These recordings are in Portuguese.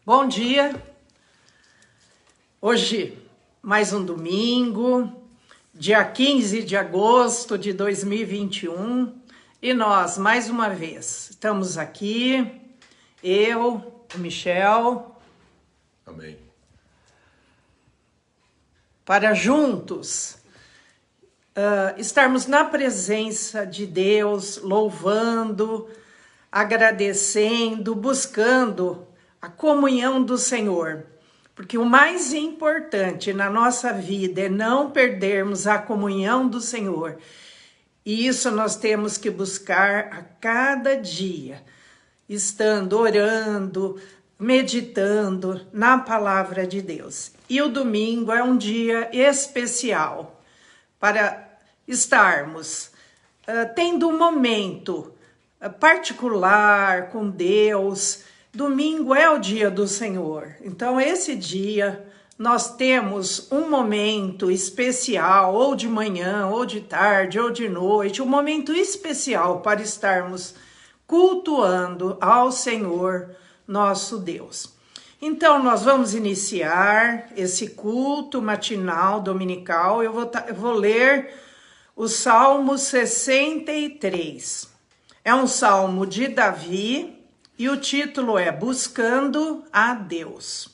Bom dia, hoje mais um domingo, dia 15 de agosto de 2021 e nós mais uma vez estamos aqui, eu, o Michel, amém, para juntos estarmos na presença de Deus, louvando, agradecendo, buscando a comunhão do Senhor, porque o mais importante na nossa vida é não perdermos a comunhão do Senhor, e isso nós temos que buscar a cada dia, estando orando, meditando na palavra de Deus. E o domingo é um dia especial para estarmos tendo um momento particular com Deus. Domingo é o dia do Senhor, então esse dia nós temos um momento especial, ou de manhã, ou de tarde, ou de noite, um momento especial para estarmos cultuando ao Senhor nosso Deus. Então nós vamos iniciar esse culto matinal, dominical. Eu vou ler o Salmo 63, é um salmo de Davi, e o título é Buscando a Deus.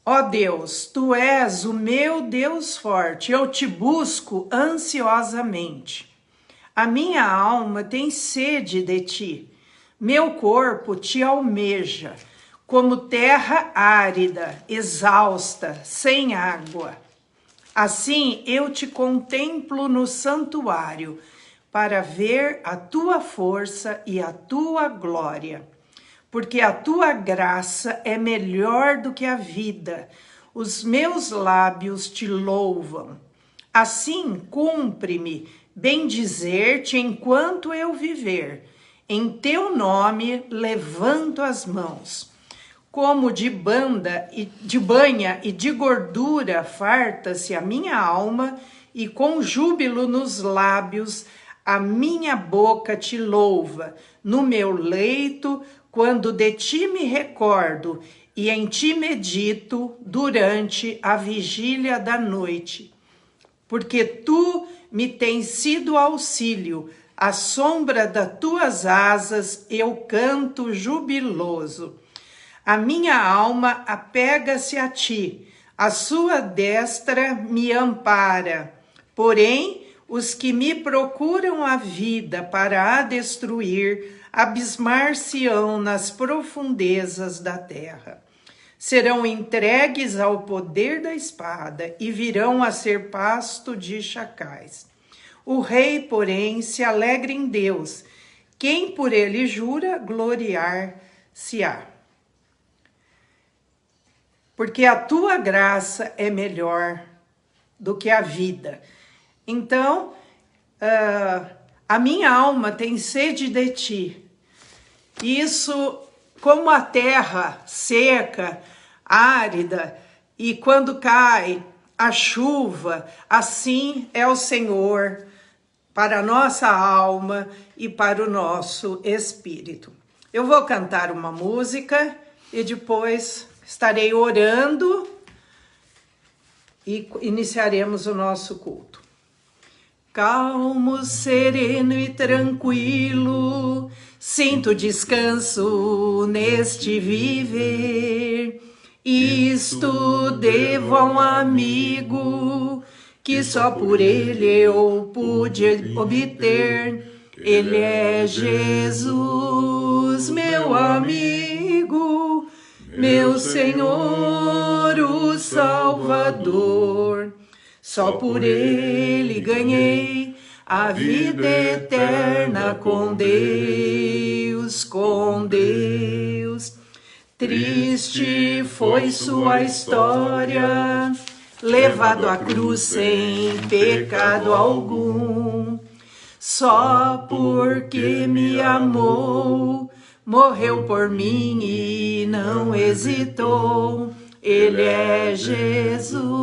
Ó Deus, Tu és o meu Deus forte, eu te busco ansiosamente. A minha alma tem sede de Ti, meu corpo Te almeja, como terra árida, exausta, sem água. Assim eu Te contemplo no santuário, para ver a Tua força e a Tua glória. Porque a Tua graça é melhor do que a vida, os meus lábios Te louvam. Assim cumpre-me bendizer-Te enquanto eu viver, em Teu nome levanto as mãos. Como de banha e de gordura farta-se a minha alma, e com júbilo nos lábios a minha boca Te louva. No meu leito, quando de Ti me recordo, e em Ti medito durante a vigília da noite. Porque Tu me tens sido auxílio, à sombra das Tuas asas eu canto jubiloso. A minha alma apega-se a Ti, a Sua destra me ampara. Porém, os que me procuram a vida para a destruir, abismar-se-ão nas profundezas da terra. Serão entregues ao poder da espada e virão a ser pasto de chacais. O rei, porém, se alegra em Deus. Quem por ele jura, gloriar-se-á. Porque a Tua graça é melhor do que a vida. Então, a minha alma tem sede de Ti. Isso, como a terra seca, árida, e quando cai a chuva, assim é o Senhor para a nossa alma e para o nosso espírito. Eu vou cantar uma música e depois estarei orando e iniciaremos o nosso culto. Calmo, sereno e tranquilo, sinto descanso neste viver. Isto devo a um amigo, que só por ele eu pude obter. Ele é Jesus, meu amigo, meu Senhor, o Salvador. Só por ele ganhei a vida eterna com Deus, com Deus. Triste foi sua história, levado à cruz sem pecado algum. Só porque me amou, morreu por mim e não hesitou. Ele é Jesus,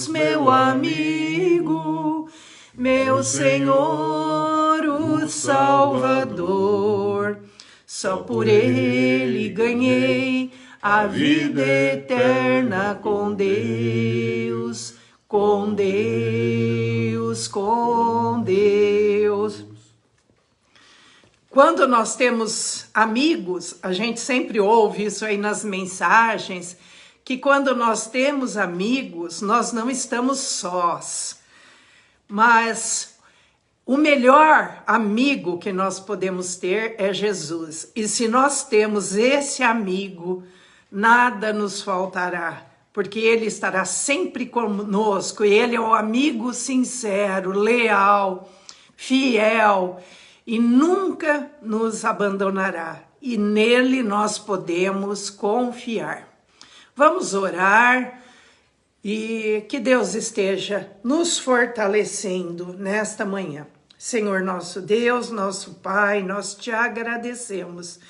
meu amigo, meu Senhor, o Salvador. Só por ele ganhei a vida eterna com Deus, com Deus, com Deus. Quando nós temos amigos, a gente sempre ouve isso aí nas mensagens, que quando nós temos amigos, nós não estamos sós. Mas o melhor amigo que nós podemos ter é Jesus. E se nós temos esse amigo, nada nos faltará, porque ele estará sempre conosco. E ele é um amigo sincero, leal, fiel, e nunca nos abandonará. E nele nós podemos confiar. Vamos orar e que Deus esteja nos fortalecendo nesta manhã. Senhor nosso Deus, nosso Pai, nós te agradecemos,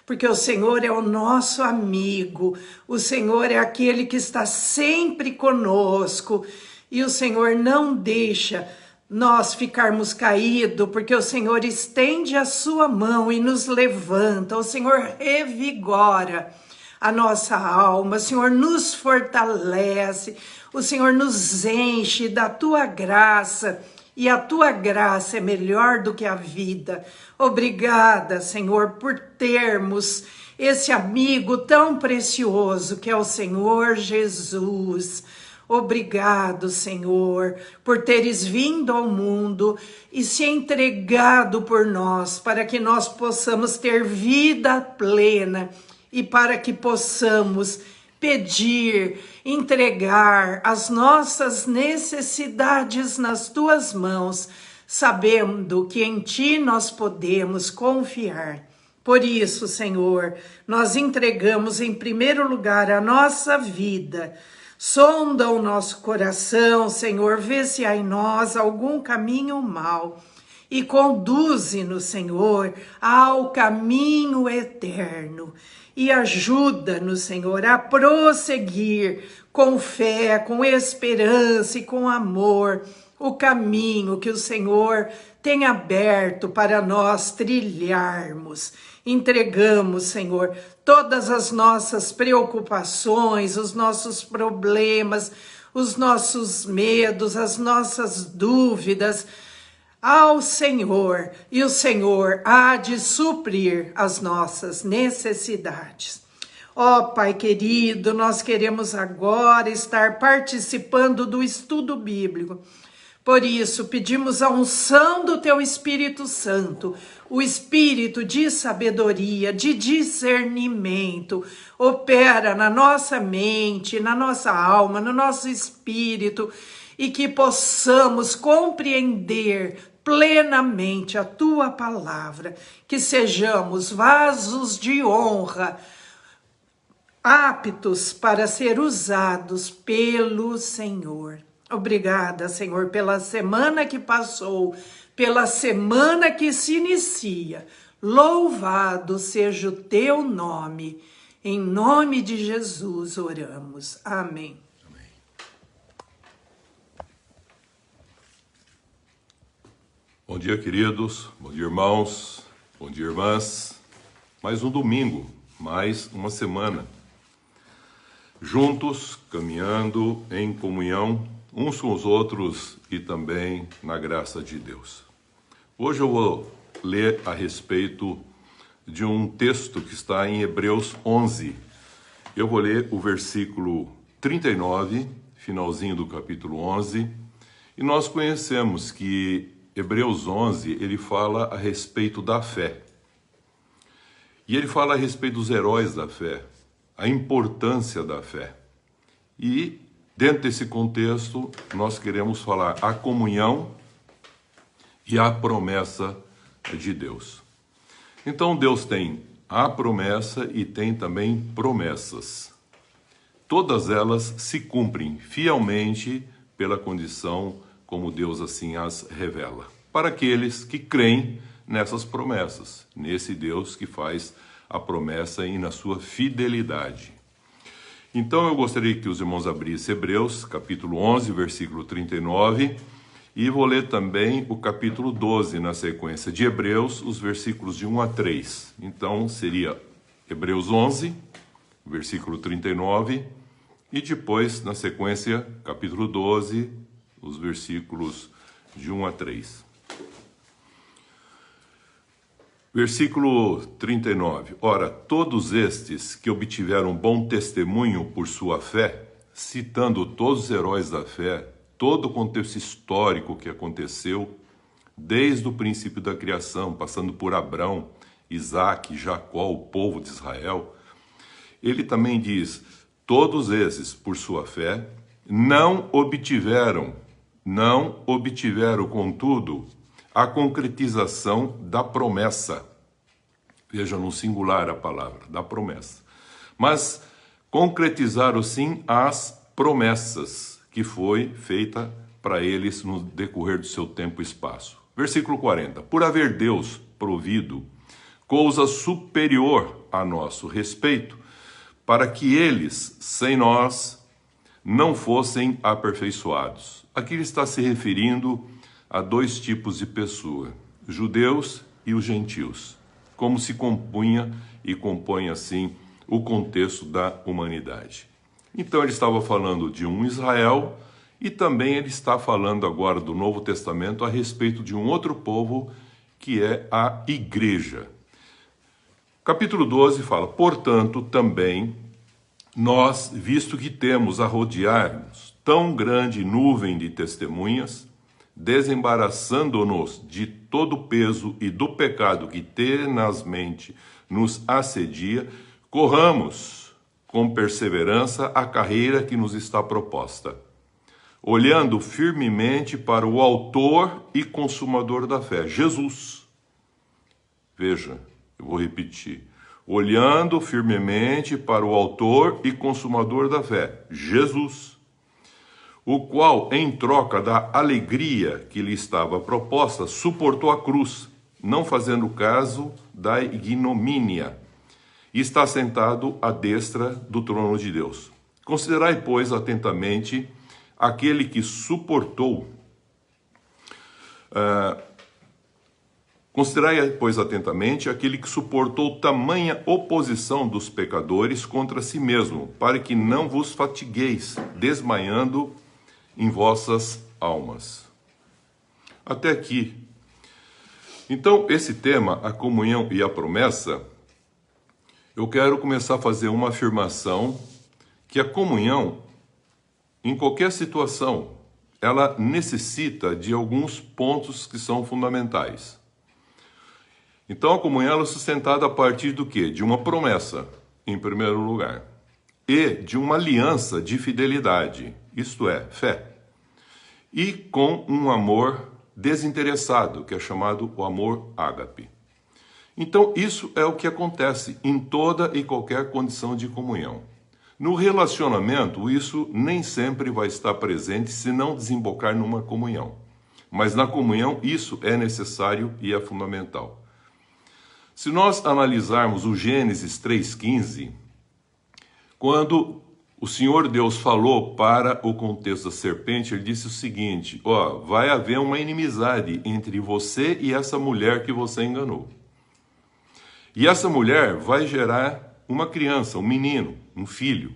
porque o Senhor é o nosso amigo, o Senhor é aquele que está sempre conosco, e o Senhor não deixa nós ficarmos caídos, porque o Senhor estende a sua mão e nos levanta, o Senhor revigora a nossa alma, o Senhor nos fortalece, o Senhor nos enche da tua graça, e a tua graça é melhor do que a vida. Obrigada, Senhor, por termos esse amigo tão precioso que é o Senhor Jesus. Obrigado, Senhor, por teres vindo ao mundo e se entregado por nós, para que nós possamos ter vida plena e para que possamos pedir, entregar as nossas necessidades nas tuas mãos, sabendo que em ti nós podemos confiar. Por isso, Senhor, nós entregamos em primeiro lugar a nossa vida. Sonda o nosso coração, Senhor, vê se há em nós algum caminho mau e conduze-nos, Senhor, ao caminho eterno. E ajuda-nos, Senhor, a prosseguir com fé, com esperança e com amor o caminho que o Senhor tem aberto para nós trilharmos. Entregamos, Senhor, todas as nossas preocupações, os nossos problemas, os nossos medos, as nossas dúvidas ao Senhor, e o Senhor há de suprir as nossas necessidades. Ó Pai querido, nós queremos agora estar participando do estudo bíblico. Por isso, pedimos a unção do Teu Espírito Santo, o Espírito de sabedoria, de discernimento, opera na nossa mente, na nossa alma, no nosso espírito, e que possamos compreender plenamente a Tua palavra, que sejamos vasos de honra, aptos para ser usados pelo Senhor. Obrigada, Senhor, pela semana que passou, pela semana que se inicia. Louvado seja o Teu nome. Em nome de Jesus oramos. Amém. Bom dia, queridos. Bom dia, irmãos. Bom dia, irmãs. Mais um domingo, mais uma semana. Juntos, caminhando em comunhão uns com os outros e também na graça de Deus. Hoje eu vou ler a respeito de um texto que está em Hebreus 11. Eu vou ler o versículo 39, finalzinho do capítulo 11, e nós conhecemos que Hebreus 11, ele fala a respeito da fé. E ele fala a respeito dos heróis da fé, a importância da fé. E dentro desse contexto, nós queremos falar a comunhão e a promessa de Deus. Então, Deus tem a promessa e tem também promessas. Todas elas se cumprem fielmente pela condição como Deus assim as revela. Para aqueles que creem nessas promessas, nesse Deus que faz a promessa e na sua fidelidade. Então eu gostaria que os irmãos abrissem Hebreus, capítulo 11, versículo 39, E vou ler também o capítulo 12 na sequência de Hebreus, os versículos de 1 a 3. Então seria Hebreus 11, versículo 39, e depois, na sequência, capítulo 12, os versículos de 1 a 3. Versículo 39. Ora, todos estes que obtiveram bom testemunho por sua fé, citando todos os heróis da fé, todo o contexto histórico que aconteceu, desde o princípio da criação, passando por Abrão, Isaque, Jacó, o povo de Israel, ele também diz, todos esses, por sua fé, não obtiveram, contudo, a concretização da promessa. Veja no singular a palavra, da promessa. Mas concretizaram sim as promessas que foi feita para eles no decorrer do seu tempo e espaço. Versículo 40. Por haver Deus provido coisa superior a nosso respeito, para que eles, sem nós, não fossem aperfeiçoados. Aqui ele está se referindo a dois tipos de pessoa, judeus e os gentios, como se compunha e compõe assim o contexto da humanidade. Então ele estava falando de um Israel e também ele está falando agora do Novo Testamento a respeito de um outro povo que é a igreja. Capítulo 12 fala, portanto, também nós, visto que temos a rodear-nos tão grande nuvem de testemunhas, desembaraçando-nos de todo o peso e do pecado que tenazmente nos assedia, corramos com perseverança a carreira que nos está proposta, olhando firmemente para o autor e consumador da fé, Jesus. Veja, eu vou repetir. Olhando firmemente para o autor e consumador da fé, Jesus, o qual, em troca da alegria que lhe estava proposta, suportou a cruz, não fazendo caso da ignomínia, e está sentado à destra do trono de Deus. Considerai, pois, atentamente aquele que suportou tamanha oposição dos pecadores contra si mesmo, para que não vos fatigueis, desmaiando em vossas almas. Até aqui. Então, esse tema, a comunhão e a promessa, eu quero começar a fazer uma afirmação que a comunhão, em qualquer situação, ela necessita de alguns pontos que são fundamentais. Então, a comunhão ela é sustentada a partir do quê? De uma promessa, em primeiro lugar, e de uma aliança de fidelidade, isto é, fé, e com um amor desinteressado, que é chamado o amor ágape. Então, isso é o que acontece em toda e qualquer condição de comunhão. No relacionamento, isso nem sempre vai estar presente se não desembocar numa comunhão. Mas na comunhão, isso é necessário e é fundamental. Se nós analisarmos o Gênesis 3,15, quando o Senhor Deus falou para o contexto da serpente, ele disse o seguinte, vai haver uma inimizade entre você e essa mulher que você enganou. E essa mulher vai gerar uma criança, um menino, um filho.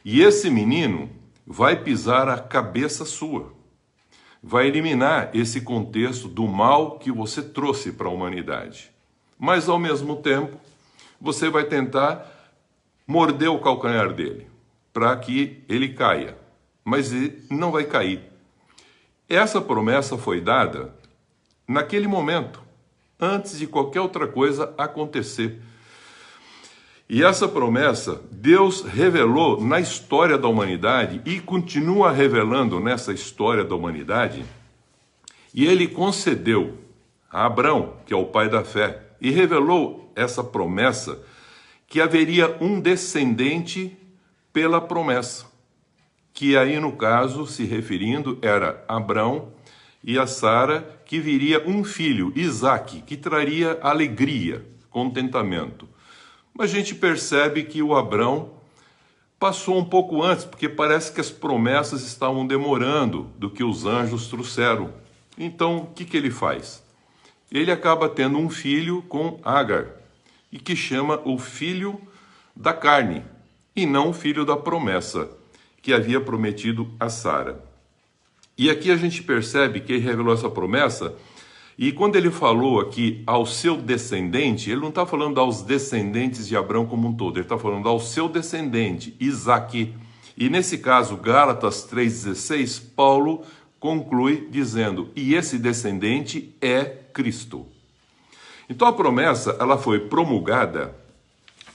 E esse menino vai pisar a cabeça sua. Vai eliminar esse contexto do mal que você trouxe para a humanidade. Mas, ao mesmo tempo, você vai tentar morder o calcanhar dele, para que ele caia. Mas ele não vai cair. Essa promessa foi dada naquele momento, antes de qualquer outra coisa acontecer. E essa promessa, Deus revelou na história da humanidade e continua revelando nessa história da humanidade. E ele concedeu a Abrão, que é o pai da fé, e revelou essa promessa que haveria um descendente pela promessa, que aí no caso, se referindo, era Abrão e a Sara, que viria um filho, Isaque, que traria alegria, contentamento. Mas a gente percebe que o Abrão passou um pouco antes, porque parece que as promessas estavam demorando do que os anjos trouxeram Então, o que ele faz? Ele acaba tendo um filho com Agar, e que chama o filho da carne, e não o filho da promessa, que havia prometido a Sara. E aqui a gente percebe que ele revelou essa promessa, e quando ele falou aqui ao seu descendente, ele não está falando aos descendentes de Abraão como um todo, ele está falando ao seu descendente, Isaque. E nesse caso, Gálatas 3,16, Paulo conclui dizendo, e esse descendente é Cristo. Então a promessa, ela foi promulgada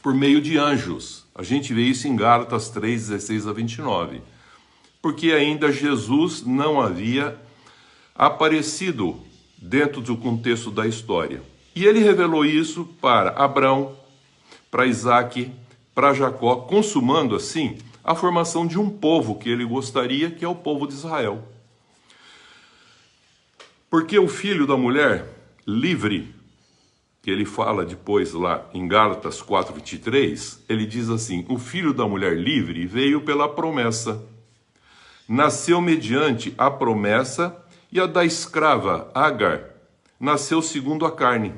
por meio de anjos. A gente vê isso em Gálatas 3:16 a 29. Porque ainda Jesus não havia aparecido dentro do contexto da história. E ele revelou isso para Abraão, para Isaque, para Jacó, consumando assim a formação de um povo que ele gostaria, que é o povo de Israel. Porque o filho da mulher livre, que ele fala depois lá em Gálatas 4:23, ele diz assim, o filho da mulher livre veio pela promessa, nasceu mediante a promessa, e a da escrava Agar nasceu segundo a carne.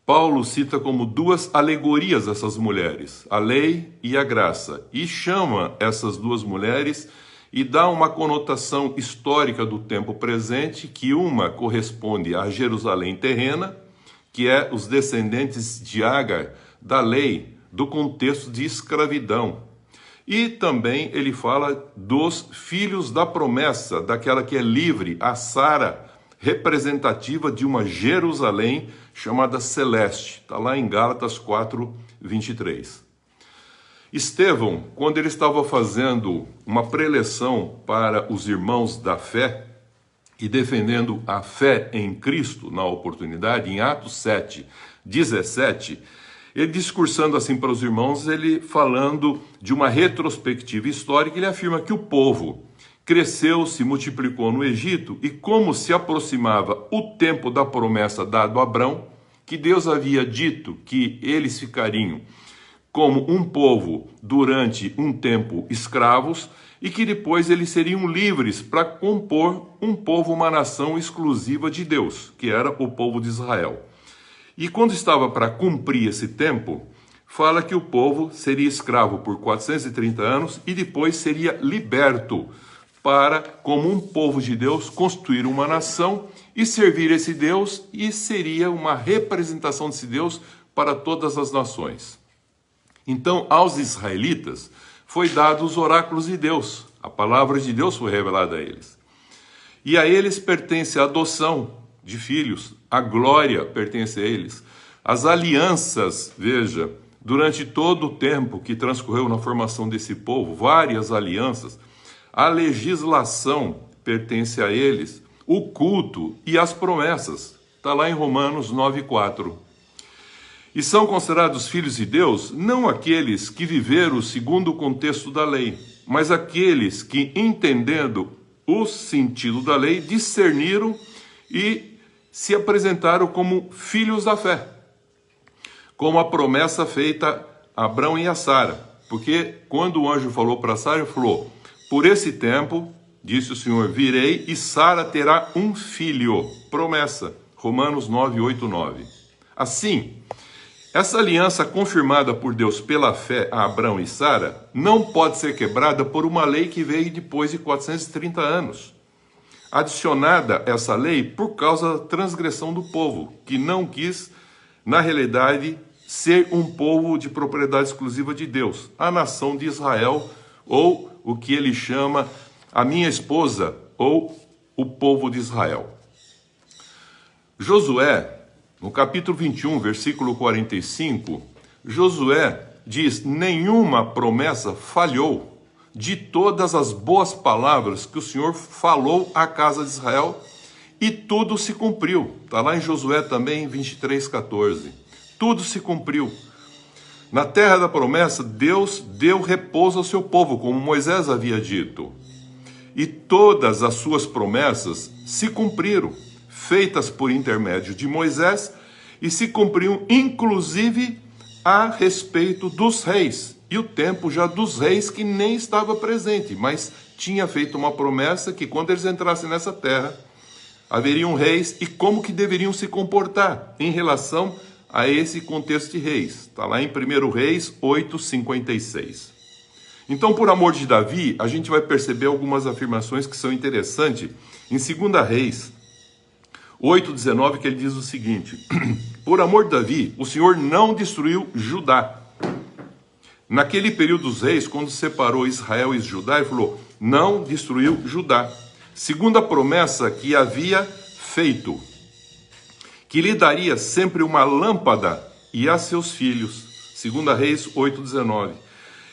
Paulo cita como duas alegorias essas mulheres, a lei e a graça, e chama essas duas mulheres e dá uma conotação histórica do tempo presente, que uma corresponde a Jerusalém terrena, que é os descendentes de Agar, da lei, do contexto de escravidão. E também ele fala dos filhos da promessa, daquela que é livre, a Sara, representativa de uma Jerusalém chamada celeste. Está lá em Gálatas 4:23. Estevão, quando ele estava fazendo uma preleção para os irmãos da fé e defendendo a fé em Cristo na oportunidade, em Atos 7:17, ele discursando assim para os irmãos, ele falando de uma retrospectiva histórica, ele afirma que o povo cresceu, se multiplicou no Egito, e como se aproximava o tempo da promessa dado a Abrão, que Deus havia dito que eles ficariam como um povo durante um tempo escravos, e que depois eles seriam livres para compor um povo, uma nação exclusiva de Deus, que era o povo de Israel. E quando estava para cumprir esse tempo, fala que o povo seria escravo por 430 anos e depois seria liberto para, como um povo de Deus, construir uma nação e servir esse Deus, e seria uma representação desse Deus para todas as nações. Então, aos israelitas foi dado os oráculos de Deus, a palavra de Deus foi revelada a eles. E a eles pertence a adoção de filhos, a glória pertence a eles. As alianças, veja, durante todo o tempo que transcorreu na formação desse povo, várias alianças, a legislação pertence a eles, o culto e as promessas. Está lá em Romanos 9:4. E são considerados filhos de Deus não aqueles que viveram segundo o contexto da lei, mas aqueles que, entendendo o sentido da lei, discerniram e se apresentaram como filhos da fé, como a promessa feita a Abrão e a Sara. Porque quando o anjo falou para Sara, ele falou, por esse tempo, disse o Senhor, virei e Sara terá um filho. Promessa, Romanos 9:8-9. Assim, essa aliança confirmada por Deus pela fé a Abrão e Sara não pode ser quebrada por uma lei que veio depois de 430 anos. Adicionada essa lei por causa da transgressão do povo, que não quis, na realidade, ser um povo de propriedade exclusiva de Deus, a nação de Israel, ou o que ele chama a minha esposa, ou o povo de Israel. Josué, no capítulo 21, versículo 45, Josué diz, nenhuma promessa falhou de todas as boas palavras que o Senhor falou à casa de Israel, e tudo se cumpriu. Está lá em Josué também, 23:14. Tudo se cumpriu. Na terra da promessa, Deus deu repouso ao seu povo, como Moisés havia dito. E todas as suas promessas se cumpriram, feitas por intermédio de Moisés, e se cumpriam inclusive a respeito dos reis. E o tempo já dos reis que nem estava presente, mas tinha feito uma promessa que quando eles entrassem nessa terra, haveriam reis e como que deveriam se comportar em relação a esse contexto de reis. Está lá em 1 Reis 8:56. Então, por amor de Davi, a gente vai perceber algumas afirmações que são interessantes. Em 2 Reis 8:19, que ele diz o seguinte: por amor de Davi, o Senhor não destruiu Judá. Naquele período dos reis, quando separou Israel e Judá, ele falou, não destruiu Judá. Segundo a promessa que havia feito, que lhe daria sempre uma lâmpada e a seus filhos. 2 Reis 8:19.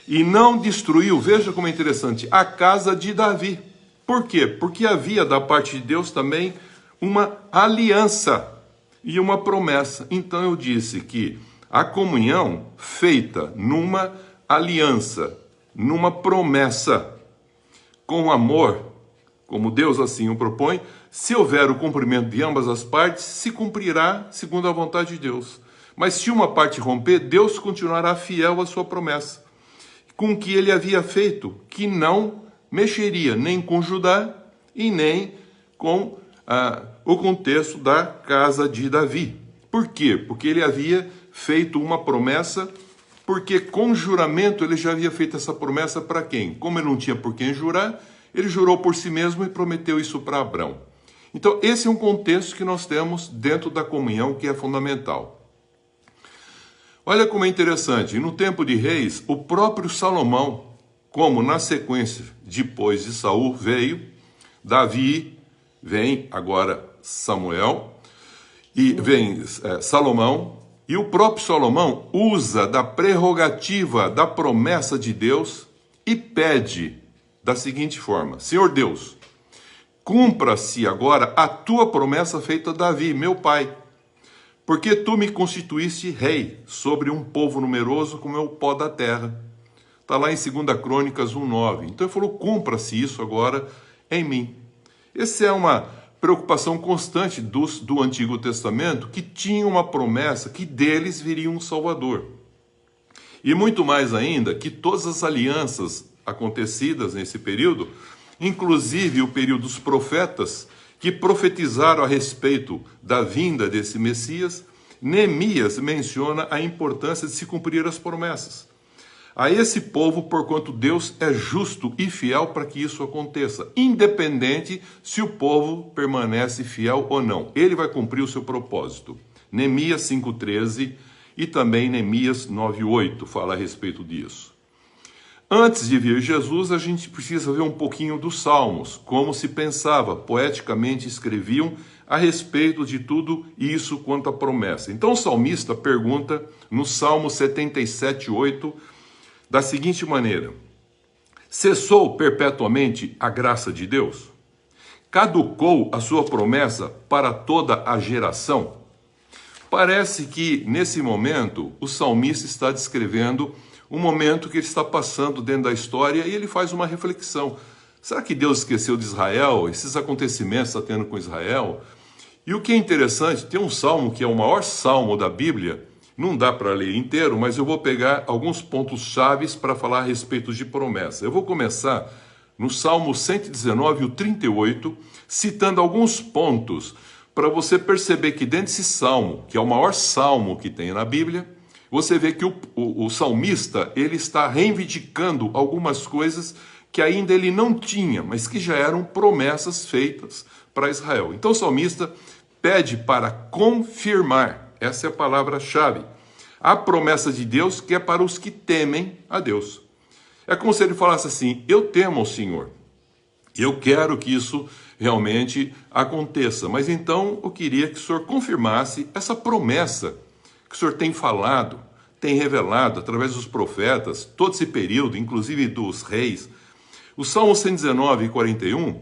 E não destruiu, veja como é interessante, a casa de Davi. Por quê? Porque havia da parte de Deus também uma aliança e uma promessa. Então eu disse que a comunhão feita numa aliança, numa promessa, com amor, como Deus assim o propõe, se houver o cumprimento de ambas as partes, se cumprirá segundo a vontade de Deus. Mas se uma parte romper, Deus continuará fiel à sua promessa, com que ele havia feito, que não mexeria nem com Judá e nem com o contexto da casa de Davi. Por quê? Porque ele havia feito uma promessa, porque com juramento ele já havia feito essa promessa para quem? Como ele não tinha por quem jurar, ele jurou por si mesmo e prometeu isso para Abrão. Então esse é um contexto que nós temos dentro da comunhão que é fundamental. Olha como é interessante, no tempo de reis, o próprio Salomão, como na sequência depois de Saul veio, Davi, vem agora Samuel, e vem Salomão, e o próprio Salomão usa da prerrogativa da promessa de Deus e pede da seguinte forma, Senhor Deus, cumpra-se agora a tua promessa feita a Davi, meu pai, porque tu me constituíste rei sobre um povo numeroso como é o pó da terra. Está lá em 2 Crônicas 1:9. Então ele falou, cumpra-se isso agora em mim. Essa é uma preocupação constante do Antigo Testamento, que tinha uma promessa que deles viria um Salvador. E muito mais ainda, que todas as alianças acontecidas nesse período, inclusive o período dos profetas, que profetizaram a respeito da vinda desse Messias, Neemias menciona a importância de se cumprir as promessas. A esse povo, porquanto Deus é justo e fiel para que isso aconteça, independente se o povo permanece fiel ou não. Ele vai cumprir o seu propósito. Neemias 5:13 e também Neemias 9:8 fala a respeito disso. Antes de vir Jesus, a gente precisa ver um pouquinho dos Salmos, como se pensava, poeticamente escreviam a respeito de tudo isso quanto à promessa. Então o salmista pergunta no Salmo 77:8 da seguinte maneira: cessou perpetuamente a graça de Deus? Caducou a sua promessa para toda a geração? Parece que nesse momento o salmista está descrevendo um momento que ele está passando dentro da história e ele faz uma reflexão. Será que Deus esqueceu de Israel? Esses acontecimentos está tendo com Israel? E o que é interessante, tem um salmo que é o maior salmo da Bíblia, não dá para ler inteiro, mas eu vou pegar alguns pontos chaves para falar a respeito de promessa. Eu vou começar no Salmo 119, o 38, citando alguns pontos para você perceber que dentro desse salmo, que é o maior salmo que tem na Bíblia, você vê que o salmista, ele está reivindicando algumas coisas que ainda ele não tinha, mas que já eram promessas feitas para Israel. Então o salmista pede para confirmar, essa é a palavra-chave, a promessa de Deus que é para os que temem a Deus. É como se ele falasse assim, eu temo ao Senhor, eu quero que isso realmente aconteça, mas então eu queria que o Senhor confirmasse essa promessa que o Senhor tem falado, tem revelado através dos profetas, todo esse período, inclusive dos reis. O Salmo 119, 41,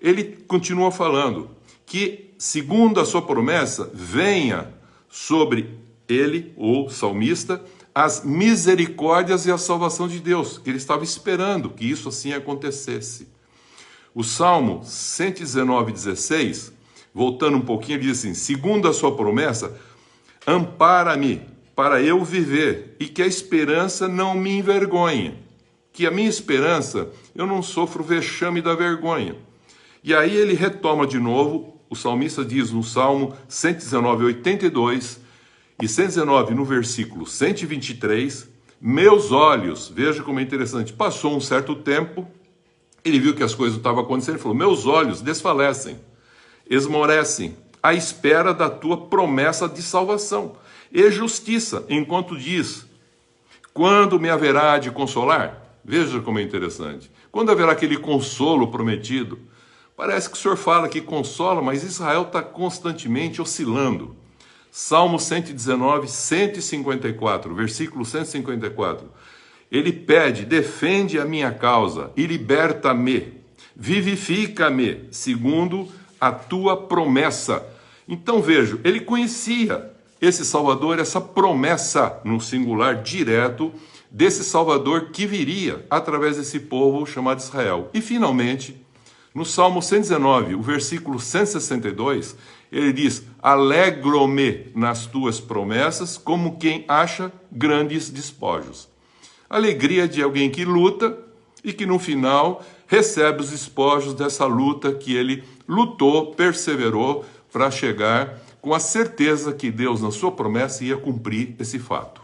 ele continua falando que, segundo a sua promessa, venha sobre ele, o salmista, as misericórdias e a salvação de Deus, que ele estava esperando que isso assim acontecesse. O Salmo 119, 16, voltando um pouquinho, ele diz assim, segundo a sua promessa, ampara-me para eu viver e que a esperança não me envergonhe. Que a minha esperança, eu não sofro o vexame da vergonha. E aí ele retoma de novo o salmista diz no Salmo 119, 82 e 119 no versículo 123, meus olhos, veja como é interessante, passou um certo tempo, ele viu que as coisas estavam acontecendo, ele falou, meus olhos desfalecem, esmorecem, à espera da tua promessa de salvação e justiça, enquanto diz, quando me haverá de consolar? Veja como é interessante. Quando haverá aquele consolo prometido? Parece que o Senhor fala que consola, mas Israel está constantemente oscilando. Salmo 119, 154, versículo 154. Ele pede, defende a minha causa e liberta-me, vivifica-me, segundo a tua promessa. Então vejo, ele conhecia esse Salvador, essa promessa no singular direto desse Salvador que viria através desse povo chamado Israel. E finalmente, no Salmo 119, o versículo 162, ele diz, alegro-me nas tuas promessas como quem acha grandes despojos. Alegria de alguém que luta e que no final recebe os despojos dessa luta que ele lutou, perseverou para chegar com a certeza que Deus, na sua promessa, ia cumprir esse fato.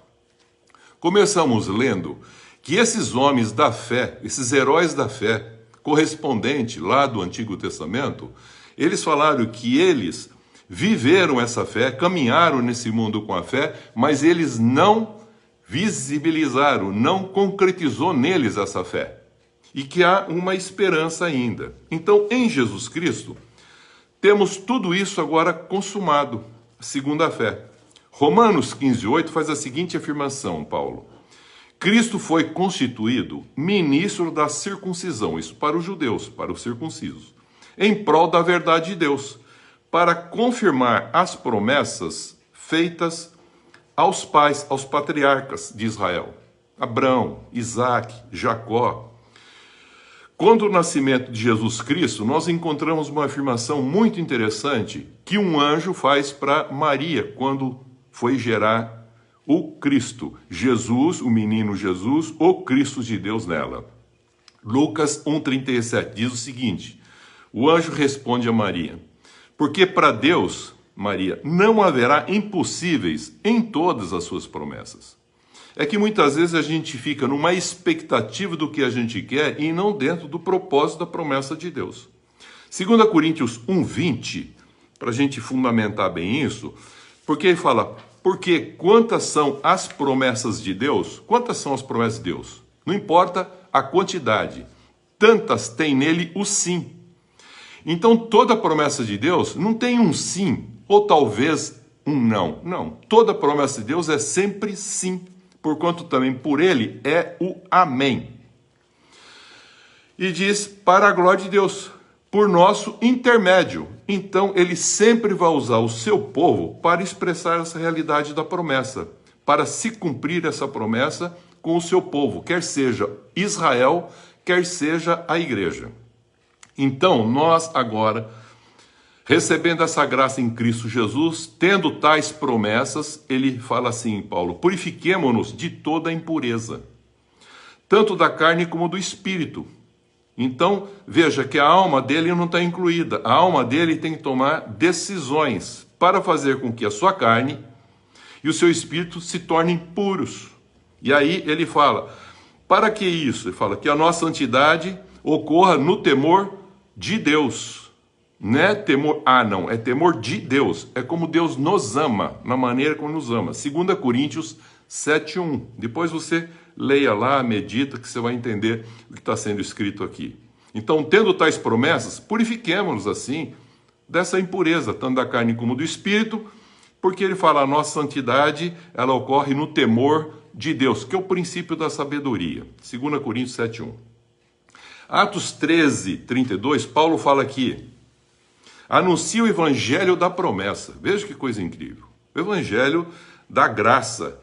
Começamos lendo que esses homens da fé, esses heróis da fé, correspondente lá do Antigo Testamento, eles falaram que eles viveram essa fé, caminharam nesse mundo com a fé, mas eles não visibilizaram, não concretizou neles essa fé. E que há uma esperança ainda. Então, em Jesus Cristo, temos tudo isso agora consumado, segundo a fé. Romanos 15:8 faz a seguinte afirmação, Paulo. Cristo foi constituído ministro da circuncisão, isso para os judeus, para os circuncisos, em prol da verdade de Deus, para confirmar as promessas feitas aos pais, aos patriarcas de Israel, Abraão, Isaac, Jacó. Quando o nascimento de Jesus Cristo, nós encontramos uma afirmação muito interessante que um anjo faz para Maria quando foi gerar o Cristo, Jesus, o menino Jesus, o Cristo de Deus nela. Lucas 1,37 diz o seguinte, o anjo responde a Maria, porque para Deus, Maria, não haverá impossíveis em todas as suas promessas. É que muitas vezes a gente fica numa expectativa do que a gente quer e não dentro do propósito da promessa de Deus. 2 Coríntios 1,20, para a gente fundamentar bem isso, porque ele fala, porque quantas são as promessas de Deus? Quantas são as promessas de Deus? Não importa a quantidade, tantas tem nele o sim. Então toda promessa de Deus não tem um sim, ou talvez um não. Não, toda promessa de Deus é sempre sim. Porquanto também por ele é o amém. E diz, para a glória de Deus, por nosso intermédio. Então ele sempre vai usar o seu povo para expressar essa realidade da promessa, para se cumprir essa promessa com o seu povo, quer seja Israel, quer seja a igreja. Então nós agora, recebendo essa graça em Cristo Jesus, tendo tais promessas, ele fala assim, Paulo, purifiquemo-nos de toda impureza, tanto da carne como do espírito. Então, veja que a alma dele não está incluída. A alma dele tem que tomar decisões para fazer com que a sua carne e o seu espírito se tornem puros. E aí ele fala, para que isso? Ele fala que a nossa santidade ocorra no temor de Deus. Não é temor, não, é temor de Deus. É como Deus nos ama, na maneira como nos ama. 2 Coríntios 7:1. Depois você leia lá, medita, que você vai entender o que está sendo escrito aqui. Então, tendo tais promessas, purifiquemos-nos assim dessa impureza, tanto da carne como do espírito, porque ele fala, a nossa santidade, ela ocorre no temor de Deus, que é o princípio da sabedoria. 2 Coríntios 7:1. Atos 13:32, Paulo fala aqui, anuncia o evangelho da promessa. Veja que coisa incrível. O evangelho da graça,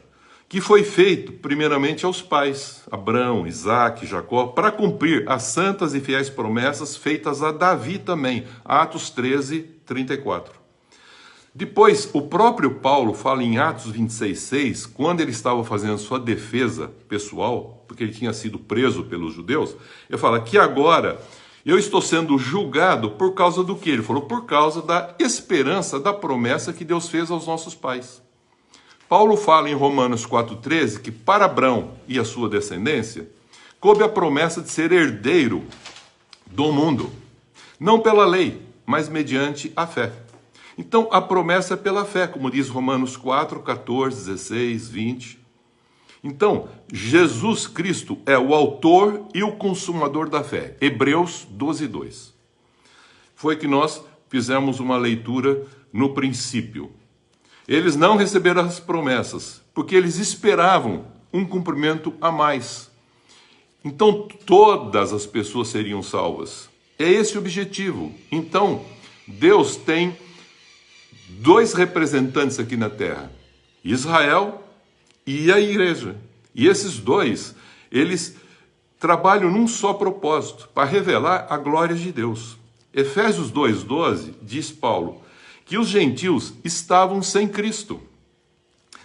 que foi feito primeiramente aos pais, Abraão, Isaac, Jacó, para cumprir as santas e fiéis promessas feitas a Davi também. Atos 13:34. Depois, o próprio Paulo fala em Atos 26:6, quando ele estava fazendo sua defesa pessoal, porque ele tinha sido preso pelos judeus, ele fala que agora Eu estou sendo julgado por causa do que? Ele falou, por causa da esperança, da promessa que Deus fez aos nossos pais. Paulo fala em Romanos 4,13 que para Abrão e a sua descendência, coube a promessa de ser herdeiro do mundo. Não pela lei, mas mediante a fé. Então, a promessa é pela fé, como diz Romanos 4, 14, 16, 20. Então, Jesus Cristo é o autor e o consumador da fé. Hebreus 12, 2. Foi que nós fizemos uma leitura no princípio. Eles não receberam as promessas, porque eles esperavam um cumprimento a mais. Então, todas as pessoas seriam salvas. É esse o objetivo. Então, Deus tem dois representantes aqui na terra, Israel e a igreja. E esses dois, eles trabalham num só propósito, para revelar a glória de Deus. Efésios 2,12 diz Paulo, que os gentios estavam sem Cristo,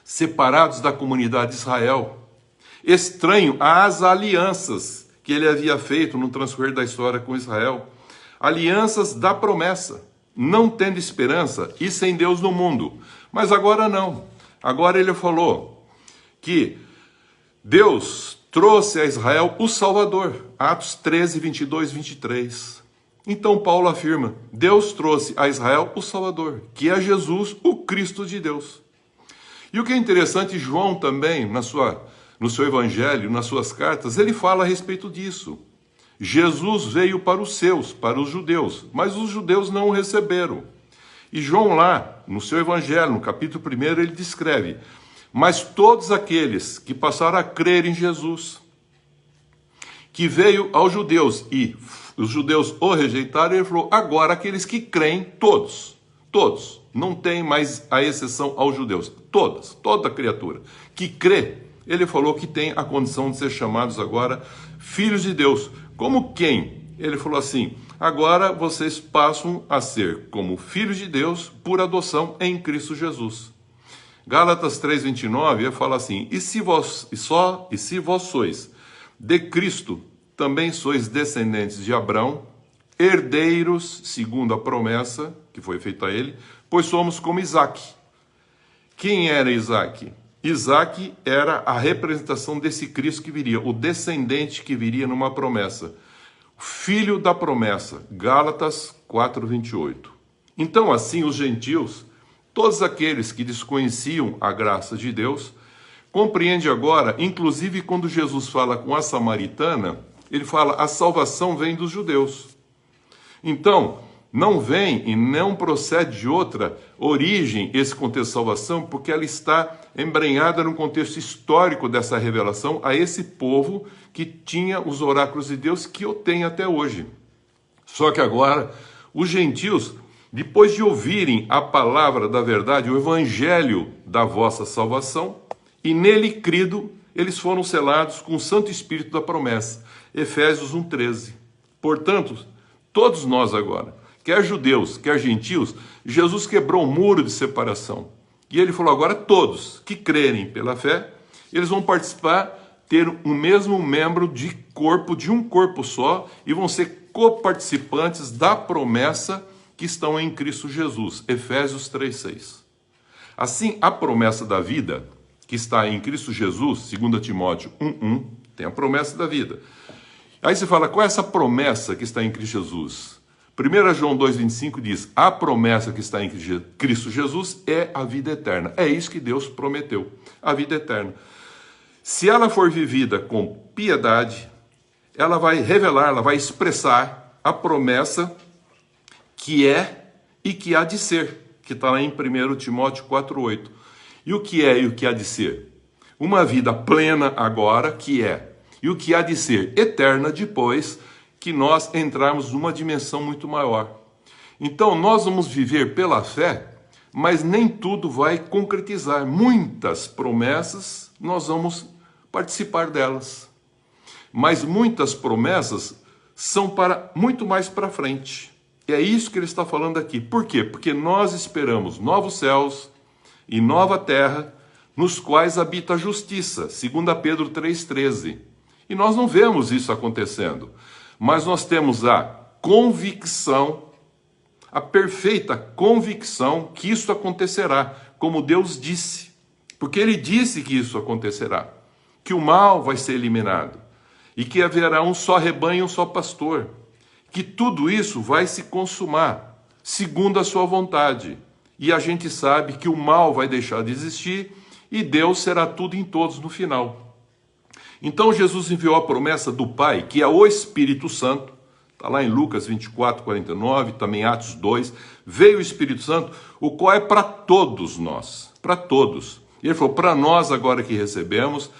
separados da comunidade de Israel, estranho às alianças que ele havia feito no transcorrer da história com Israel, alianças da promessa, não tendo esperança e sem Deus no mundo. Mas agora não. Agora ele falou que Deus trouxe a Israel o Salvador. Atos 13, 22, 23. Então Paulo afirma, Deus trouxe a Israel o Salvador, que é Jesus, o Cristo de Deus. E o que é interessante, João também, no seu evangelho, nas suas cartas, ele fala a respeito disso. Jesus veio para os seus, para os judeus, mas os judeus não o receberam. E João lá, no seu evangelho, no capítulo 1, ele descreve, mas todos aqueles que passaram a crer em Jesus, que veio aos judeus e os judeus o rejeitaram, ele falou, agora aqueles que creem, todos, não tem mais a exceção aos judeus, toda criatura que crê, ele falou que tem a condição de ser chamados agora filhos de Deus. Como quem? Ele falou assim, agora vocês passam a ser como filhos de Deus por adoção em Cristo Jesus. Gálatas 3,29, ele fala assim, e se vós sois de Cristo, também sois descendentes de Abraão, herdeiros segundo a promessa que foi feita a ele, pois somos como Isaque. Quem era Isaque? Isaque era a representação desse Cristo que viria, o descendente que viria numa promessa. Filho da promessa, Gálatas 4,28. Então, assim, os gentios, todos aqueles que desconheciam a graça de Deus, compreendem agora, inclusive quando Jesus fala com a samaritana, ele fala, a salvação vem dos judeus. Então, não vem e não procede de outra origem esse contexto de salvação, porque ela está embrenhada no contexto histórico dessa revelação a esse povo que tinha os oráculos de Deus, que o tem até hoje. Só que agora, os gentios, depois de ouvirem a palavra da verdade, o evangelho da vossa salvação, e nele crido, eles foram selados com o Santo Espírito da promessa. Efésios 1,13. Portanto, todos nós agora, quer judeus, quer gentios, Jesus quebrou o muro de separação. E ele falou, agora todos que crerem pela fé, eles vão participar, ter o mesmo membro de um corpo só, e vão ser coparticipantes da promessa que estão em Cristo Jesus. Efésios 3,6. Assim, a promessa da vida, que está em Cristo Jesus, 2 Timóteo 1,1, tem a promessa da vida. Aí você fala, qual é essa promessa que está em Cristo Jesus? 1 João 2,25 diz, a promessa que está em Cristo Jesus é a vida eterna. É isso que Deus prometeu, a vida eterna. Se ela for vivida com piedade, ela vai revelar, ela vai expressar a promessa que é e que há de ser, que está lá em 1 Timóteo 4,8. E o que é e o que há de ser? Uma vida plena agora, que é, e o que há de ser eterna depois que nós entrarmos numa dimensão muito maior. Então, nós vamos viver pela fé, mas nem tudo vai concretizar. Muitas promessas, nós vamos participar delas. Mas muitas promessas são para muito mais para frente. E é isso que ele está falando aqui. Por quê? Porque nós esperamos novos céus e nova terra, nos quais habita a justiça, 2 Pedro 3,13. E nós não vemos isso acontecendo. Mas nós temos a convicção, a perfeita convicção que isso acontecerá, como Deus disse. Porque Ele disse que isso acontecerá, que o mal vai ser eliminado e que haverá um só rebanho e um só pastor, que tudo isso vai se consumar segundo a sua vontade. E a gente sabe que o mal vai deixar de existir e Deus será tudo em todos no final. Então Jesus enviou a promessa do Pai, que é o Espírito Santo, está lá em Lucas 24, 49, também Atos 2, veio o Espírito Santo, o qual é para todos nós, para todos. E ele falou, para nós agora que recebemos,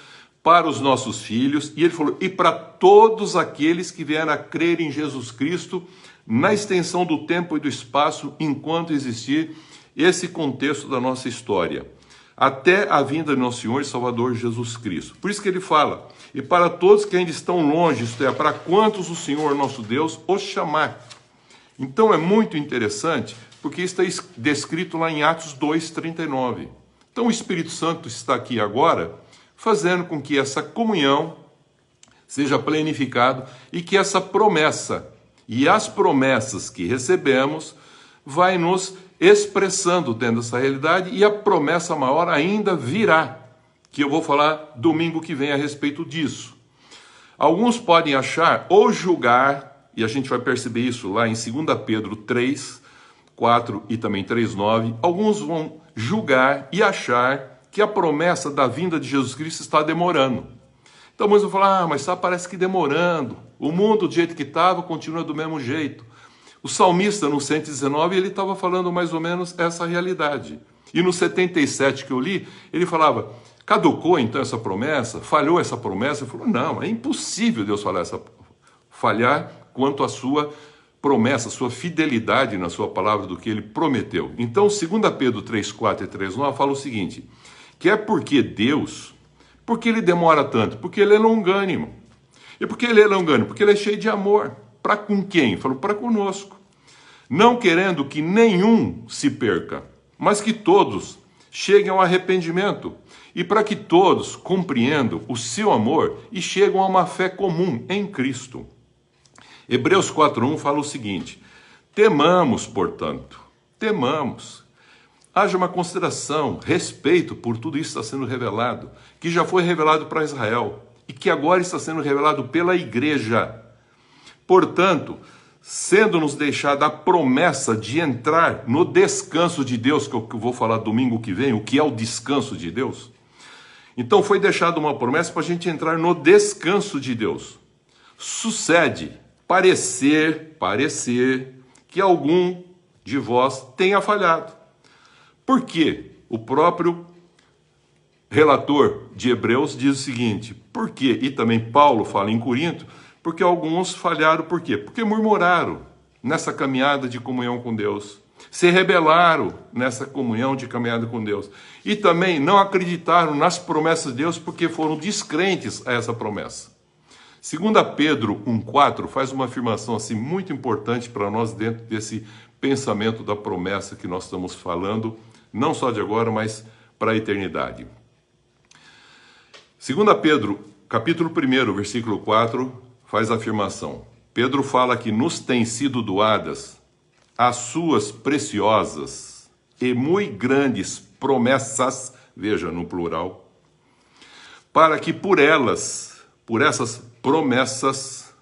para os nossos filhos, e ele falou, e para todos aqueles que vieram a crer em Jesus Cristo, na extensão do tempo e do espaço, enquanto existir esse contexto da nossa história, até a vinda de nosso Senhor e Salvador Jesus Cristo. Por isso que ele fala, e para todos que ainda estão longe, isto é, para quantos o Senhor nosso Deus os chamar. Então é muito interessante, porque está descrito lá em Atos 2:39. Então o Espírito Santo está aqui agora, fazendo com que essa comunhão seja planificado e que essa promessa e as promessas que recebemos vai nos expressando dentro dessa realidade, e a promessa maior ainda virá, que eu vou falar domingo que vem a respeito disso. Alguns podem achar ou julgar, e a gente vai perceber isso lá em 2 Pedro 3, 4 e também 3:9, alguns vão julgar e achar que a promessa da vinda de Jesus Cristo está demorando. Então muitos vão falar, mas está parece que demorando, o mundo do jeito que estava continua do mesmo jeito. O salmista no 119, ele estava falando mais ou menos essa realidade. E no 77 que eu li, ele falava, caducou então essa promessa? Falhou essa promessa? Ele falou, não, é impossível Deus falhar quanto à sua promessa, sua fidelidade na sua palavra do que ele prometeu. Então, 2 Pedro 3:4 e 3:9 fala o seguinte, que é porque Deus, porque ele demora tanto? Porque ele é longânimo. E por que ele é longânimo? Porque ele é cheio de amor. Para com quem? Falou, para conosco. Não querendo que nenhum se perca, mas que todos cheguem ao arrependimento. E para que todos compreendam o seu amor e cheguem a uma fé comum em Cristo. Hebreus 4:1 fala o seguinte, temamos, portanto, temamos. Haja uma consideração, respeito por tudo isso que está sendo revelado, que já foi revelado para Israel e que agora está sendo revelado pela igreja. Portanto, sendo-nos deixada a promessa de entrar no descanso de Deus, que eu vou falar domingo que vem, o que é o descanso de Deus. Então foi deixada uma promessa para a gente entrar no descanso de Deus. Sucede parecer que algum de vós tenha falhado. Por quê? O próprio relator de Hebreus diz o seguinte, por quê? E também Paulo fala em Corinto, porque alguns falharam, por quê? Porque murmuraram nessa caminhada de comunhão com Deus, se rebelaram nessa comunhão de caminhada com Deus, e também não acreditaram nas promessas de Deus, porque foram descrentes a essa promessa. 2 Pedro 1:4 faz uma afirmação assim muito importante para nós dentro desse pensamento da promessa que nós estamos falando, não só de agora, mas para a eternidade. 2 Pedro, capítulo 1, versículo 4, faz a afirmação. Pedro fala que nos têm sido doadas as suas preciosas e muito grandes promessas, veja no plural, para que por essas promessas,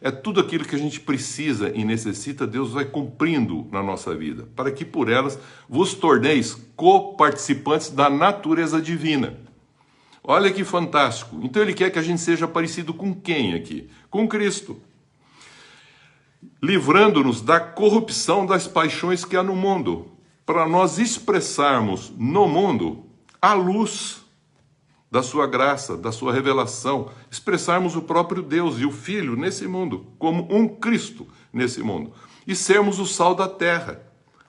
é tudo aquilo que a gente precisa e necessita, Deus vai cumprindo na nossa vida, para que por elas vos torneis coparticipantes da natureza divina. Olha que fantástico. Então ele quer que a gente seja parecido com quem aqui? Com Cristo. Livrando-nos da corrupção das paixões que há no mundo, para nós expressarmos no mundo a luz da sua graça, da sua revelação, expressarmos o próprio Deus e o Filho nesse mundo, como um Cristo nesse mundo, e sermos o sal da terra,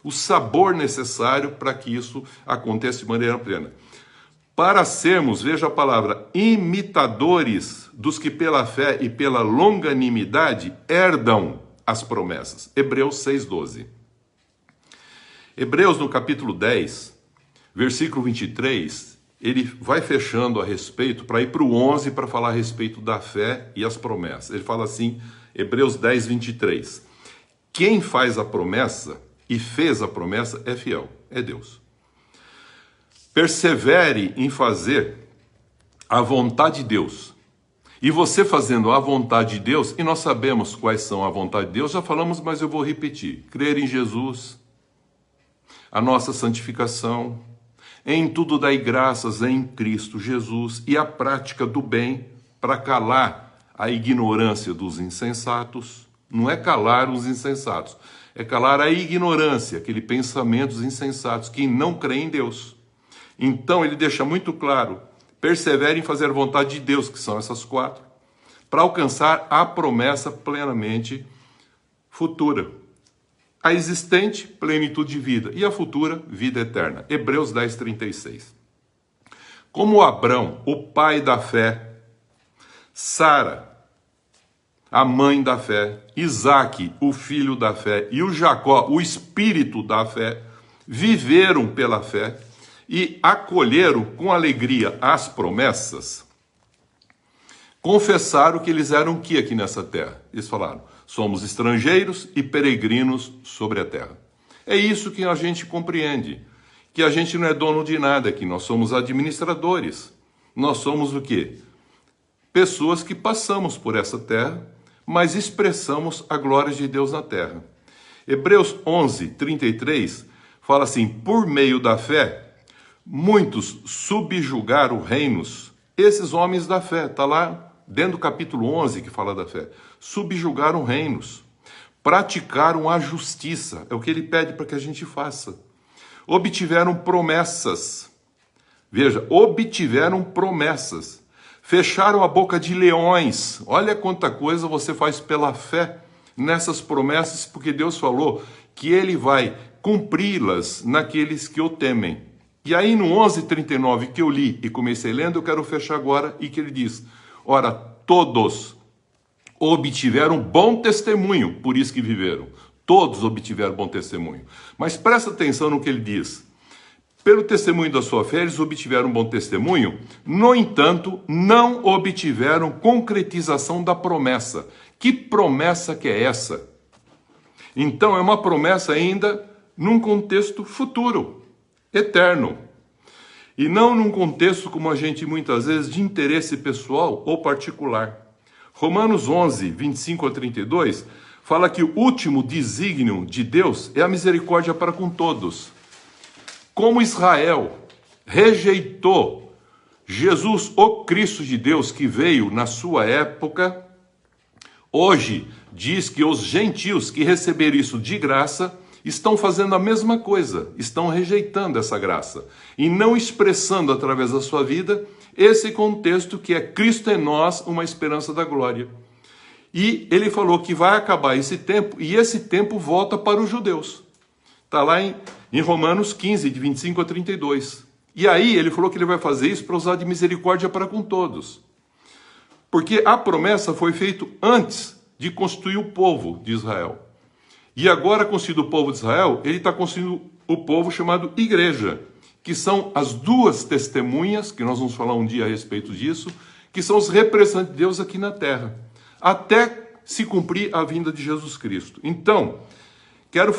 o sabor necessário para que isso aconteça de maneira plena. Para sermos, veja a palavra, imitadores dos que pela fé e pela longanimidade herdam as promessas. Hebreus 6:12. Hebreus no capítulo 10, versículo 23, ele vai fechando a respeito, para ir para o 11, para falar a respeito da fé e as promessas. Ele fala assim, Hebreus 10, 23. Quem faz a promessa e fez a promessa é fiel, é Deus. Persevere em fazer a vontade de Deus. E você fazendo a vontade de Deus, e nós sabemos quais são a vontade de Deus, já falamos, mas eu vou repetir. Crer em Jesus, a nossa santificação, em tudo dai graças em Cristo Jesus e a prática do bem para calar a ignorância dos insensatos. Não é calar os insensatos, é calar a ignorância, aquele pensamentos insensatos que não creem em Deus. Então ele deixa muito claro, persevere em fazer a vontade de Deus, que são essas 4, para alcançar a promessa plenamente futura. A existente, plenitude de vida, e a futura, vida eterna. Hebreus 10, 36. Como Abrão, o pai da fé, Sara, a mãe da fé, Isaque, o filho da fé, e o Jacó, o espírito da fé, viveram pela fé e acolheram com alegria as promessas, confessaram que eles eram o que aqui nessa terra? Eles falaram, somos estrangeiros e peregrinos sobre a terra. É isso que a gente compreende, que a gente não é dono de nada aqui, nós somos administradores. Nós somos o quê? Pessoas que passamos por essa terra, mas expressamos a glória de Deus na terra. Hebreus 11, 33 fala assim, por meio da fé, muitos subjugaram reinos. Esses homens da fé, está lá dentro do capítulo 11 que fala da fé. Subjugaram reinos, praticaram a justiça, é o que ele pede para que a gente faça. Obtiveram promessas, veja, obtiveram promessas, fecharam a boca de leões. Olha quanta coisa você faz pela fé nessas promessas, porque Deus falou que ele vai cumpri-las naqueles que o temem. E aí no 11:39 que eu li e comecei lendo, eu quero fechar agora e que ele diz, ora, todos obtiveram bom testemunho, por isso que viveram. Todos obtiveram bom testemunho. Mas presta atenção no que ele diz. Pelo testemunho da sua fé, eles obtiveram bom testemunho, no entanto, não obtiveram concretização da promessa. Que promessa que é essa? Então, é uma promessa ainda num contexto futuro, eterno. E não num contexto, como a gente muitas vezes, de interesse pessoal ou particular. Romanos 11, 25 a 32, fala que o último desígnio de Deus é a misericórdia para com todos. Como Israel rejeitou Jesus, o Cristo de Deus, que veio na sua época, hoje diz que os gentios que receberam isso de graça estão fazendo a mesma coisa, estão rejeitando essa graça e não expressando através da sua vida esse contexto que é Cristo em nós, uma esperança da glória. E ele falou que vai acabar esse tempo e esse tempo volta para os judeus. Está lá em Romanos 15, de 25 a 32. E aí ele falou que ele vai fazer isso para usar de misericórdia para com todos. Porque a promessa foi feita antes de constituir o povo de Israel. E agora, constituído o povo de Israel, ele está constituindo o povo chamado igreja, que são as duas testemunhas, que nós vamos falar um dia a respeito disso, que são os representantes de Deus aqui na terra, até se cumprir a vinda de Jesus Cristo. Então, quero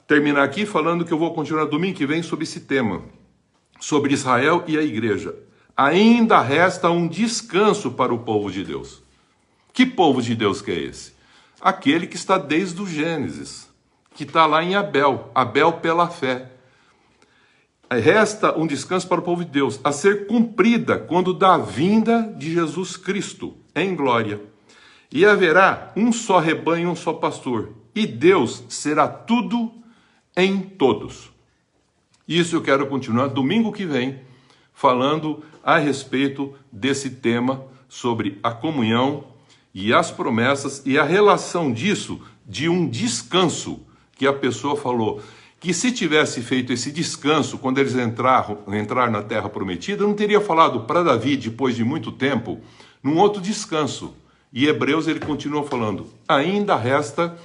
terminar aqui falando que eu vou continuar domingo que vem sobre esse tema, sobre Israel e a igreja. Ainda resta um descanso para o povo de Deus. Que povo de Deus que é esse? Aquele que está desde o Gênesis, que está lá em Abel, Abel pela fé. Resta um descanso para o povo de Deus, a ser cumprida quando da vinda de Jesus Cristo, em glória. E haverá um só rebanho, um só pastor, e Deus será tudo em todos. Isso eu quero continuar domingo que vem, falando a respeito desse tema sobre a comunhão e as promessas e a relação disso de um descanso que a pessoa falou que se tivesse feito esse descanso quando eles entraram na terra prometida, não teria falado para Davi depois de muito tempo num outro descanso. E Hebreus ele continua falando, ainda resta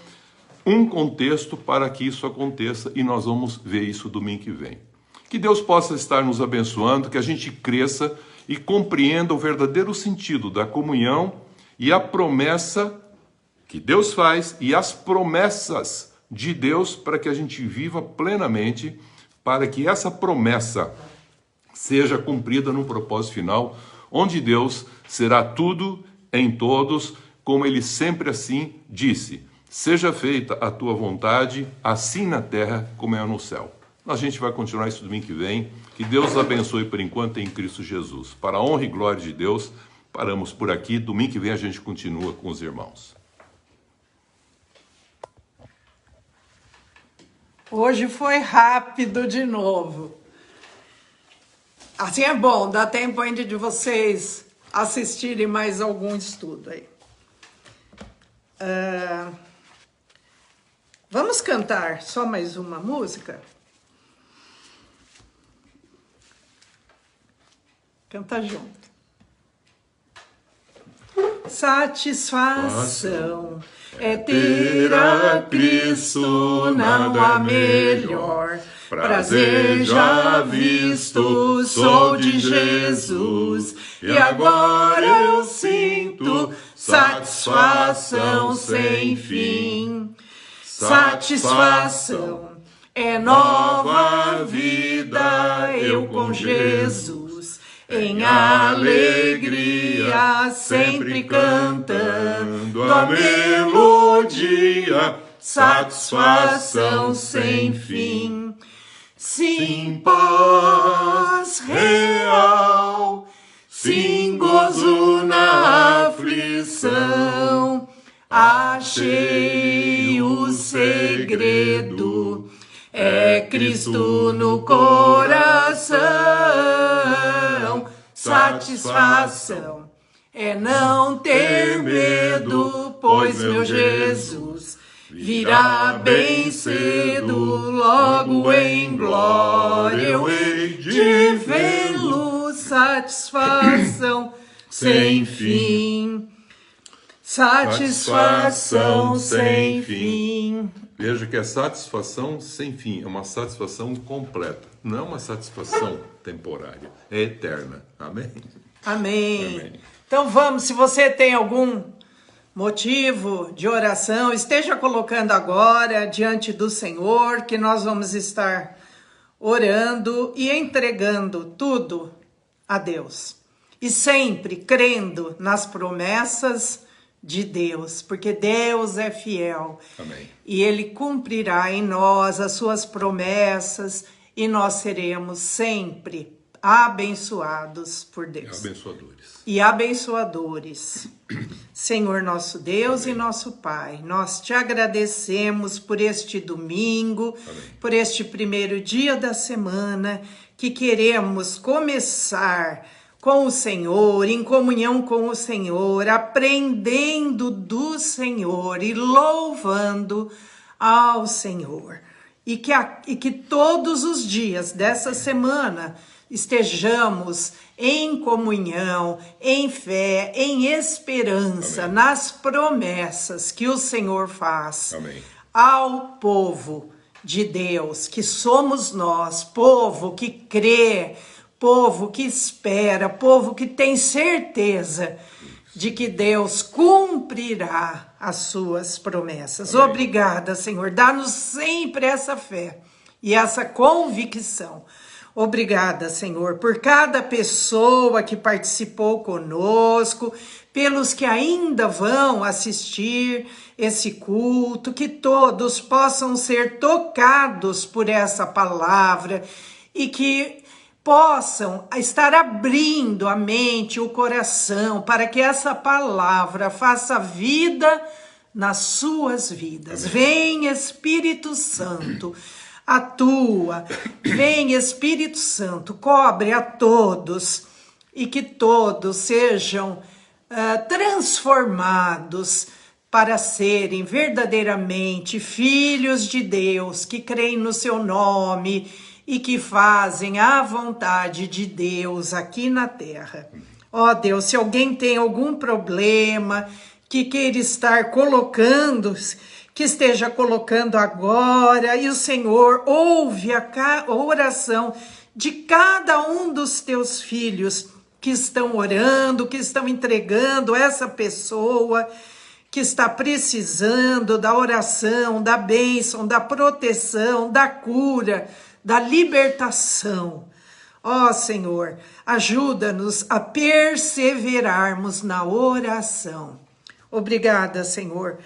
um contexto para que isso aconteça e nós vamos ver isso domingo que vem. Que Deus possa estar nos abençoando, que a gente cresça e compreenda o verdadeiro sentido da comunhão e a promessa que Deus faz e as promessas de Deus para que a gente viva plenamente, para que essa promessa seja cumprida no propósito final, onde Deus será tudo em todos, como Ele sempre assim disse: seja feita a tua vontade, assim na terra como é no céu. A gente vai continuar isso domingo que vem. Que Deus abençoe por enquanto em Cristo Jesus. Para a honra e glória de Deus, paramos por aqui. Domingo que vem a gente continua com os irmãos. Hoje foi rápido de novo. Assim é bom, dá tempo ainda de vocês assistirem mais algum estudo aí. Vamos cantar só mais uma música? Canta junto. Satisfação é ter a Cristo, não há melhor. Prazer já visto, sou de Jesus, e agora eu sinto satisfação sem fim. Satisfação é nova vida, eu com Jesus, em alegria, sempre cantando a melodia, satisfação sem fim. Sim, paz real, sim, gozo na aflição, achei o segredo, é Cristo no coração. Satisfação é não ter medo, pois meu Jesus virá bem cedo, logo em glória eu hei de vê-lo. Satisfação sem fim. Satisfação sem fim. Veja que é satisfação sem fim, é uma satisfação completa, não é uma satisfação temporária, é eterna. Amém? Amém. Amém. Então vamos, se você tem algum motivo de oração, esteja colocando agora diante do Senhor, que nós vamos estar orando e entregando tudo a Deus. E sempre crendo nas promessas de Deus, porque Deus é fiel. Amém. E Ele cumprirá em nós as suas promessas e nós seremos sempre abençoados por Deus. Abençoadores. E abençoadores. Senhor nosso Deus e nosso Pai, nós te agradecemos por este domingo, Amém. por este primeiro dia da semana, que queremos começar com o Senhor, em comunhão com o Senhor, aprendendo do Senhor e louvando ao Senhor. E que todos os dias dessa semana estejamos em comunhão, em fé, em esperança, Amém. nas promessas que o Senhor faz. Amém. Ao povo de Deus, que somos nós, povo que crê, povo que espera, povo que tem certeza de que Deus cumprirá as suas promessas. Amém. Obrigada, Senhor. Dá-nos sempre essa fé e essa convicção. Obrigada, Senhor, por cada pessoa que participou conosco, pelos que ainda vão assistir esse culto, que todos possam ser tocados por essa palavra e que possam estar abrindo a mente, o coração, para que essa palavra faça vida nas suas vidas. Amém. Vem, Espírito Santo, atua, vem, Espírito Santo, cobre a todos e que todos sejam transformados para serem verdadeiramente filhos de Deus, que creem no seu nome e que fazem a vontade de Deus aqui na terra. Ó Deus, se alguém tem algum problema que queira estar colocando, que esteja colocando agora, e o Senhor ouve a oração de cada um dos teus filhos que estão orando, que estão entregando essa pessoa, que está precisando da oração, da bênção, da proteção, da cura, da libertação. Ó Senhor, ajuda-nos a perseverarmos na oração. Obrigada, Senhor,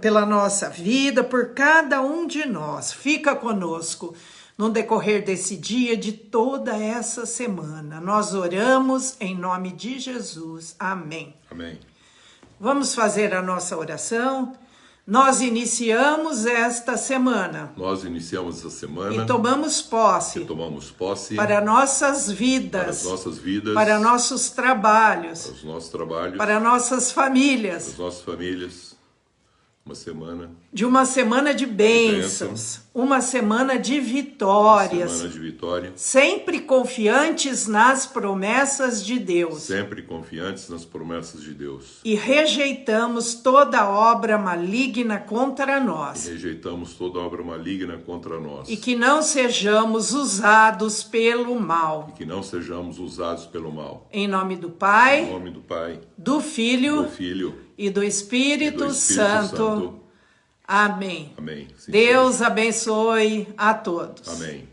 pela nossa vida, por cada um de nós. Fica conosco no decorrer desse dia, de toda essa semana. Nós oramos em nome de Jesus. Amém. Amém. Vamos fazer a nossa oração. Nós iniciamos esta semana. Nós iniciamos essa semana E tomamos posse. Para nossas vidas. Para as nossas vidas. Para nossos trabalhos. Para os nossos trabalhos. Para nossas famílias. Para as nossas famílias. Uma semana de bênçãos, uma semana de vitórias, sempre confiantes nas promessas de Deus. E rejeitamos toda obra maligna contra nós. E que não sejamos usados pelo mal. Em nome do Pai, do Filho e do Espírito Santo. Amém. Amém. Deus abençoe a todos. Amém.